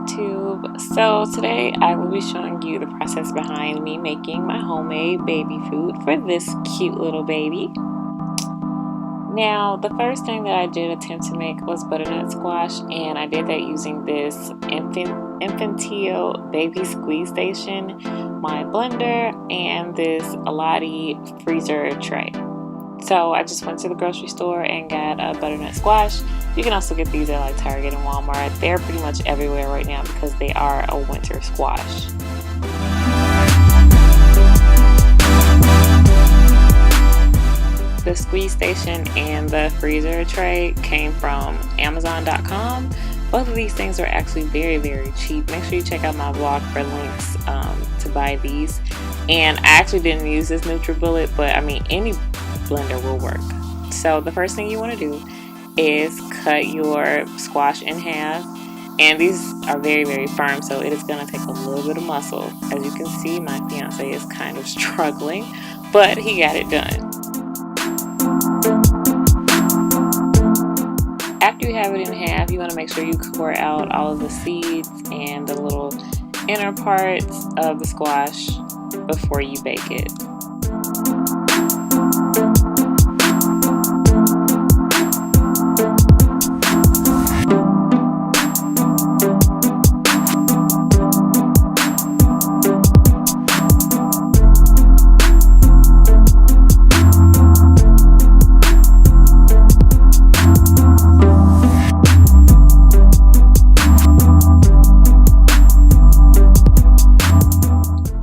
YouTube. So today I will be showing you the process behind me making my homemade baby food for this cute little baby. Now the first thing that I did attempt to make was butternut squash, and I did that using this infantile baby squeeze station, my blender, and this Alati freezer tray. So I just went to the grocery store and got a butternut squash. You can also get these at like Target and Walmart. They're pretty much everywhere right now because they are a winter squash. The squeeze station and the freezer tray came from Amazon.com. Both of these things are actually very, very cheap. Make sure you check out my blog for links to buy these. And I actually didn't use this NutriBullet, but I mean any blender will work. So the first thing you want to do is cut your squash in half, and these are very, very firm, so it is going to take a little bit of muscle. As you can see, my fiance is kind of struggling, but he got it done. After you have it in half, you want to make sure you core out all of the seeds and the little inner parts of the squash before you bake it.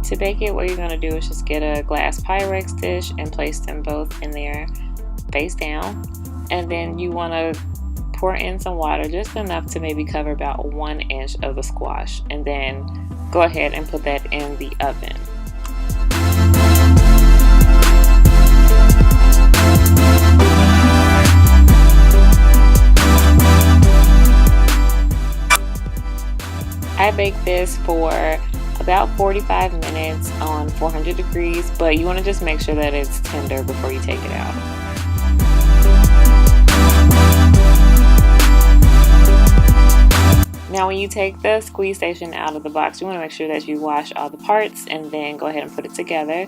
To bake it, what you're going to do is just get a glass Pyrex dish and place them both in there face down, and then you want to pour in some water, just enough to maybe cover about 1 inch of the squash, and then go ahead and put that in the oven. I baked this for about 45 minutes on 400 degrees, but you want to just make sure that it's tender before you take it out. Now when you take the squeeze station out of the box, you want to make sure that you wash all the parts and then go ahead and put it together.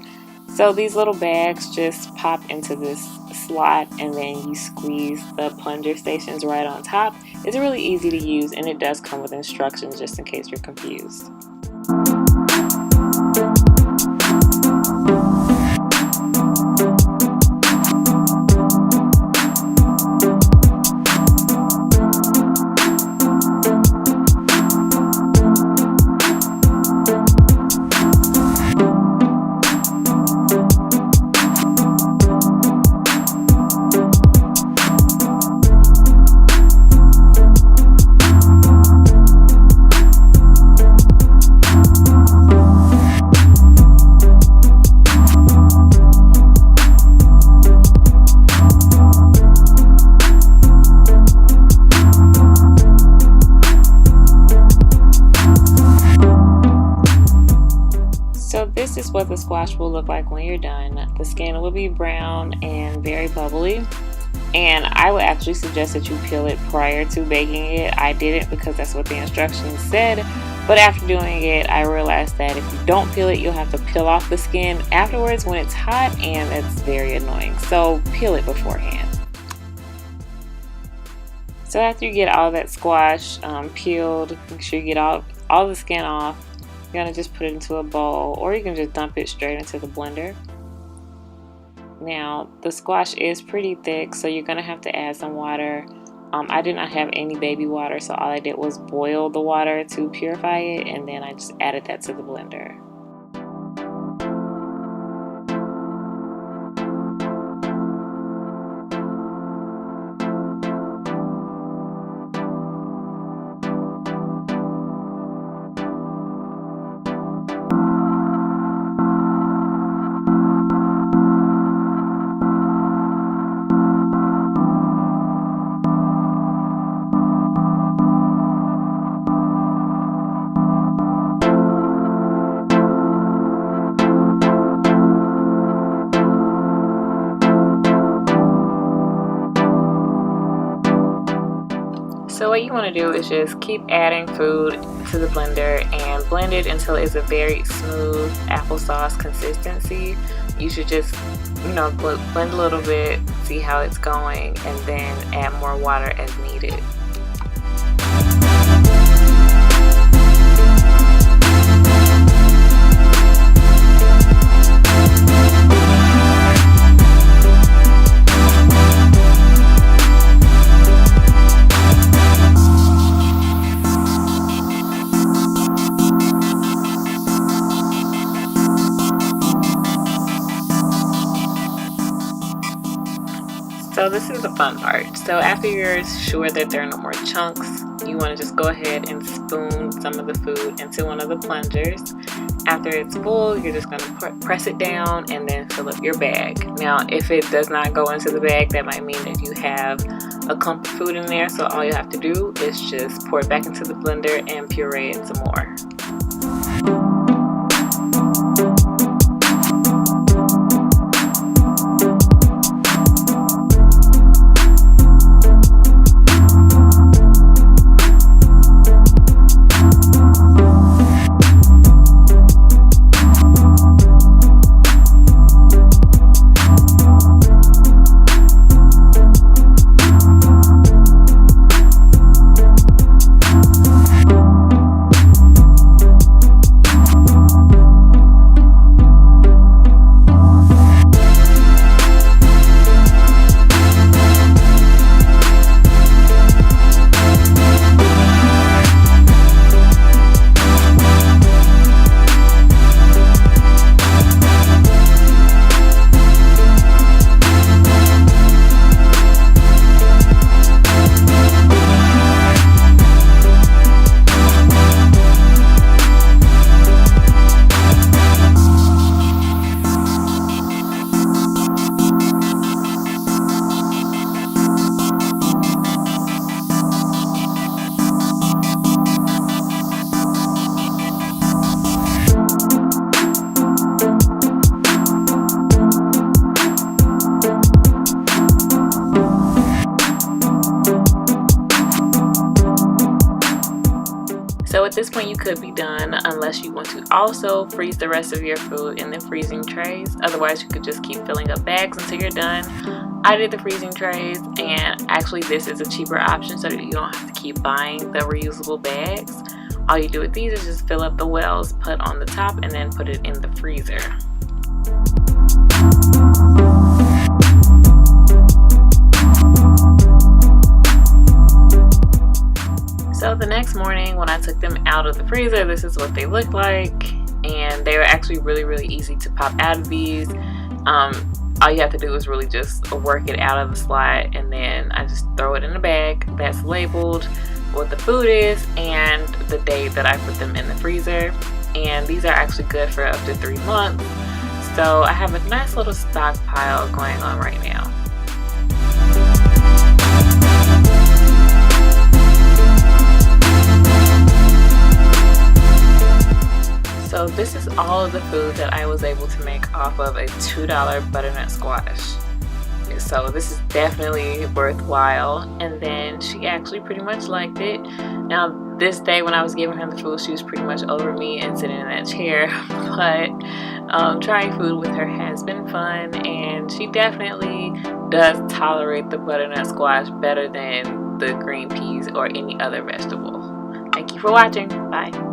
So these little bags just pop into this slot, and then you squeeze the plunger stations right on top. It's really easy to use, and it does come with instructions just in case you're confused. This is what the squash will look like when you're done. The skin will be brown and very bubbly, and I would actually suggest that you peel it prior to baking it. I didn't because that's what the instructions said, but after doing it I realized that if you don't peel it, you'll have to peel off the skin afterwards when it's hot, and it's very annoying. So peel it beforehand. So after you get all that squash peeled, make sure you get all the skin off. You're going to just put it into a bowl, or you can just dump it straight into the blender. Now the squash is pretty thick, so you're going to have to add some water. I did not have any baby water, so all I did was boil the water to purify it, and then I just added that to the blender. what you want to do is just keep adding food to the blender and blend it until it's a very smooth applesauce consistency. You should just, blend a little bit, see how it's going, and then add more water as needed. So this is the fun part. So after you're sure that there are no more chunks, you want to just go ahead and spoon some of the food into one of the plungers. After it's full, you're just going to press it down and then fill up your bag. Now, if it does not go into the bag, that might mean that you have a clump of food in there. So all you have to do is just pour it back into the blender and puree it some more. So at this point you could be done unless you want to also freeze the rest of your food in the freezing trays. Otherwise you could just keep filling up bags until you're done. I did the freezing trays, and actually this is a cheaper option so that you don't have to keep buying the reusable bags. All you do with these is just fill up the wells, put on the top, and then put it in the freezer. So the next morning when I took them out of the freezer, this is what they looked like, and they were actually really easy to pop out of these. All you have to do is really just work it out of the slot, and then I just throw it in a bag that's labeled what the food is and the date that I put them in the freezer. And these are actually good for up to 3 months, so I have a nice little stockpile going on right now. So this is all of the food that I was able to make off of a $2 butternut squash. So this is definitely worthwhile. And then she actually pretty much liked it. Now this day when I was giving her the food, she was pretty much over me and sitting in that chair. But trying food with her has been fun, and she definitely does tolerate the butternut squash better than the green peas or any other vegetable. Thank you for watching. Bye.